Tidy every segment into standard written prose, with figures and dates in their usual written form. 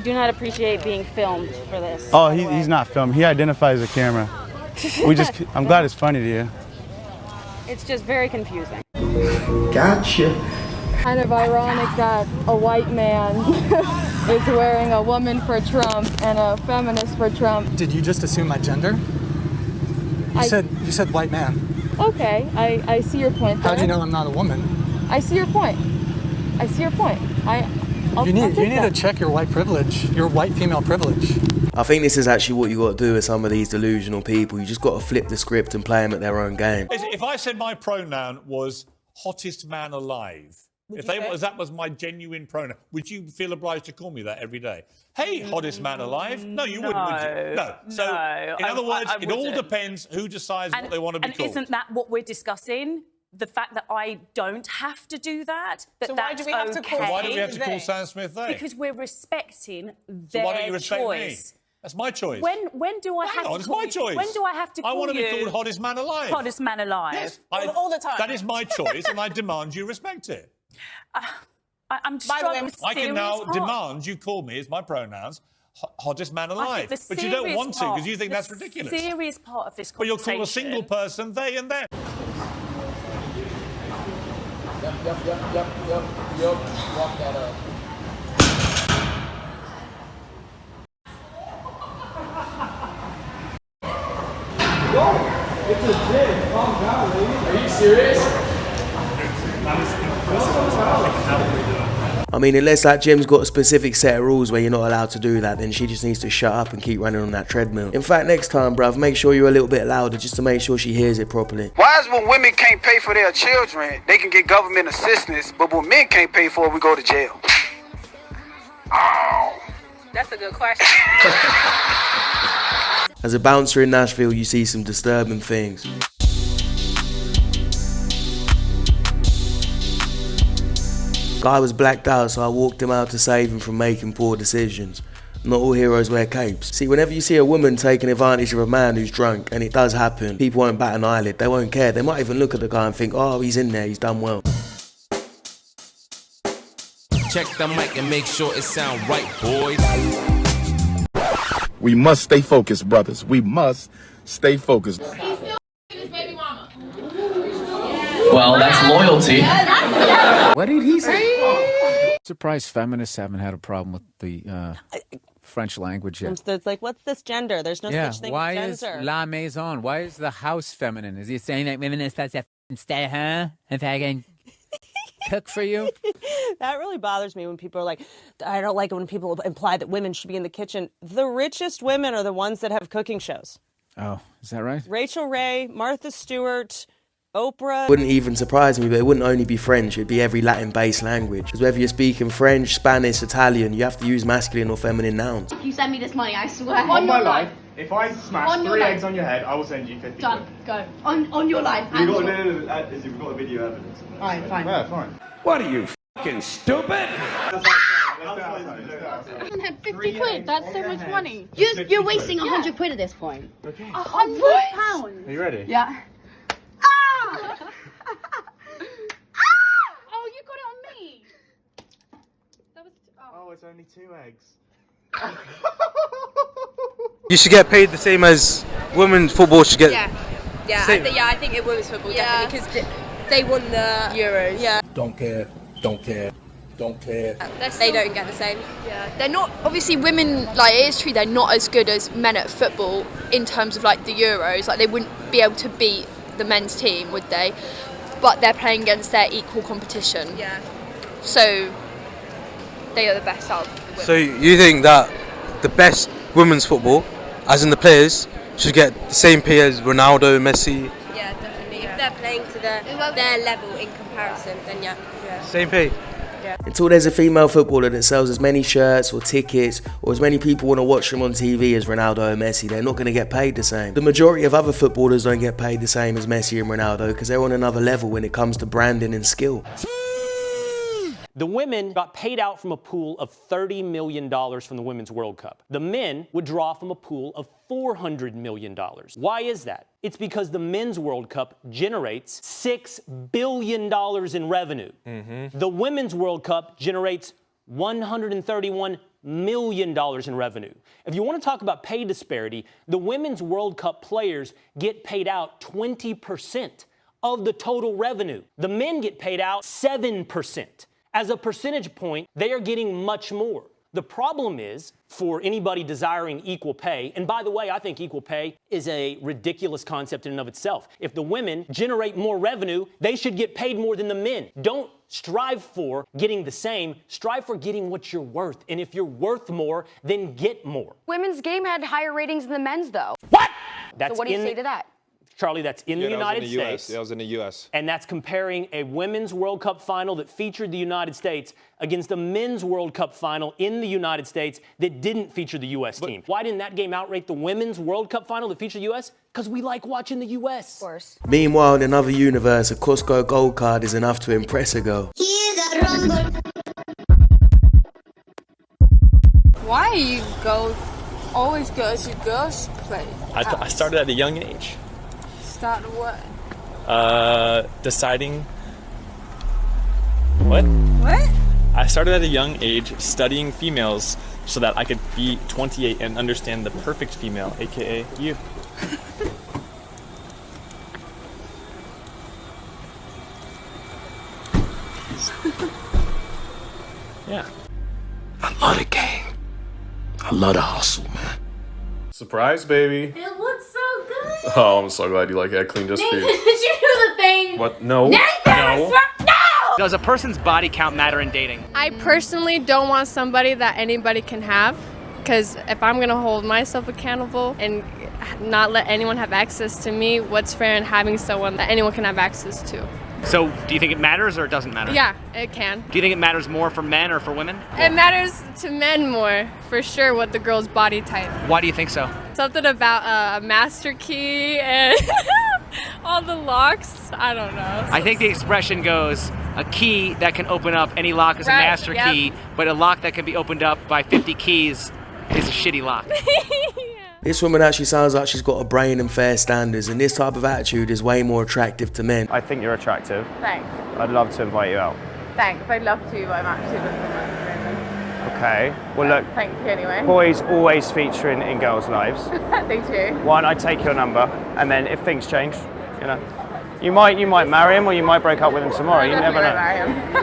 do not appreciate being filmed for this. Oh, he's not filmed. He identifies as a camera. I'm glad it's funny to you. It's just very confusing. Gotcha. Kind of ironic that a white man is wearing a woman for Trump and a feminist for Trump. Did you just assume my gender? You said white man. Okay, I see your point there. How do you know I'm not a woman? I see your point. I see your point. You need to check your white privilege, your white female privilege. I think this is actually what you got to do with some of these delusional people. You just got to flip the script and play them at their own game. If I said my pronoun was hottest man alive, that was my genuine pronoun, would you feel obliged to call me that every day? Hey, hottest man alive? No, you wouldn't, would you? No. So, in other words, it all depends who decides what they want to be called. And isn't that what we're discussing? The fact that I don't have to do that, so why do we have to call? Why do we have to call Sam Smith they? Because we're respecting their so why don't you respect choice. Me? That's my choice. When do I have to it's call my you? choice. When do I have to call you? I want to be called hottest man alive. Hottest man alive. Yes, all the time. That is my choice, and I demand you respect it. I'm struggling with I can now demand you call me, as my pronouns, hottest man alive. But you don't want to because you think that's ridiculous. The serious part of this conversation. But you'll call a single person they and them. Yep. Walk that up. Whoa! It's a gym. Calm down, lady. Are you serious? I mean, unless that gym's got a specific set of rules where you're not allowed to do that, then she just needs to shut up and keep running on that treadmill. In fact, next time, bruv, make sure you're a little bit louder just to make sure she hears it properly. Why is when women can't pay for their children, they can get government assistance, but when men can't pay for it, we go to jail? Oh. That's a good question. As a bouncer in Nashville, you see some disturbing things. Guy was blacked out, so I walked him out to save him from making poor decisions. Not all heroes wear capes. See, whenever you see a woman taking advantage of a man who's drunk, and it does happen, people won't bat an eyelid, they won't care. They might even look at the guy and think, oh, he's in there, he's done well. Check the mic and make sure it sound right, boys. We must stay focused, brothers. We must stay focused. Well, that's loyalty. What did he say? Surprised feminists haven't had a problem with the French language yet. It's like, what's this gender? There's no such thing why as gender. Is la maison? Why is the house feminine? Is he saying that women are supposed to stay home if I can cook for you? That really bothers me when people are like, I don't like it when people imply that women should be in the kitchen. The richest women are the ones that have cooking shows. Oh, is that right? Rachel Ray, Martha Stewart, Oprah. Wouldn't even surprise me, but it wouldn't only be French, it'd be every Latin-based language. Because whether you're speaking French, Spanish, Italian, you have to use masculine or feminine nouns. If you send me this money, I swear. On my life, if I smash 3 eggs on your head, I will send you 50 Done. Go. On your life. We've got a video evidence. Alright, fine. Yeah, fine. What are you, fucking stupid? I had 50 quid. That's so much money. You're wasting 100 quid at this point. Okay. 100 pounds. Are you ready? Yeah. Oh, you got it on me. That was. Oh, it's only 2 eggs. You should get paid the same as women's football should get. Yeah, I think it women's football definitely because they won the Euros. Yeah. Don't care. They don't get the same. Yeah, they're not, obviously women, like it is true they're not as good as men at football in terms of like the Euros, like they wouldn't be able to beat the men's team, would they? But they're playing against their equal competition. Yeah. So they are the best out of the women. So you think that the best women's football, as in the players, should get the same pay as Ronaldo, Messi? Yeah, definitely. If they're playing to their level in comparison, then yeah. Same pay? Yeah. Until there's a female footballer that sells as many shirts or tickets or as many people want to watch them on TV as Ronaldo and Messi, they're not going to get paid the same. The majority of other footballers don't get paid the same as Messi and Ronaldo because they're on another level when it comes to branding and skill. The women got paid out from a pool of $30 million from the Women's World Cup. The men would draw from a pool of $400 million. Why is that? It's because the Men's World Cup generates $6 billion in revenue. The Women's World Cup generates $131 million in revenue. If you want to talk about pay disparity, the Women's World Cup players get paid out 20% of the total revenue. The men get paid out 7%. As a percentage point, they are getting much more. The problem is, for anybody desiring equal pay, and by the way, I think equal pay is a ridiculous concept in and of itself. If the women generate more revenue, they should get paid more than the men. Don't strive for getting the same, strive for getting what you're worth. And if you're worth more, then get more. Women's game had higher ratings than the men's, though. What? So what do you say to that? Charlie, that's in the United States. That was in the U.S. And that's comparing a Women's World Cup final that featured the United States against a Men's World Cup final in the United States that didn't feature the U.S. team. Why didn't that game outrate the Women's World Cup final that featured the U.S.? Because we like watching the U.S. Of course. Meanwhile, in another universe, a Costco gold card is enough to impress a girl. Why you always go to girls' play? I started at a young age. Start what? Deciding. What? What? I started at a young age studying females so that I could be 28 and understand the perfect female, aka you. Yeah. I love the game. I love the hustle, man. Surprise, baby. It looks so good. Oh, I'm so glad you like it. I cleaned just for Nathan, you. did you do the thing? What? No. Nathan, No. no! Does a person's body count matter in dating? I personally don't want somebody that anybody can have, because if I'm gonna hold myself accountable and not let anyone have access to me, what's fair in having someone that anyone can have access to? So, do you think it matters or it doesn't matter? Yeah, it can. Do you think it matters more for men or for women? It matters to men more, for sure, what the girl's body type. Why do you think so? Something about a master key and all the locks. I don't know. I think the expression goes, a key that can open up any lock is a Right, master yep. key, but a lock that can be opened up by 50 keys is a shitty lock. This woman actually sounds like she's got a brain and fair standards, and this type of attitude is way more attractive to men. I think you're attractive. Thanks. I'd love to invite you out. Thanks. I'd love to, but I'm actually listening at the moment. Okay. Well, look, Thank you anyway. boys always featuring in girls' lives. They do. Why don't I take your number, and then if things change, you know, you might marry him, or you might break up with him tomorrow. You never know. Marry him.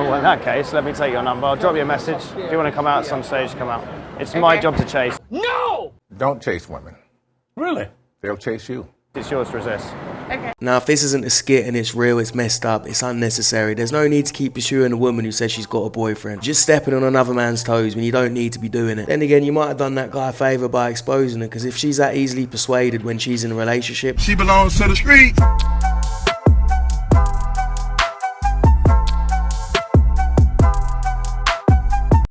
Well, in that case, let me take your number. I'll drop you a message. If you want to come out at some stage, come out. It's my job to chase. No! Don't chase women. Really? They'll chase you. It's yours to resist. Okay. Now, if this isn't a skit and it's real, it's messed up, it's unnecessary. There's no need to keep pursuing a woman who says she's got a boyfriend. Just stepping on another man's toes when you don't need to be doing it. Then again, you might have done that guy a favour by exposing her, because if she's that easily persuaded when she's in a relationship, She belongs to the streets.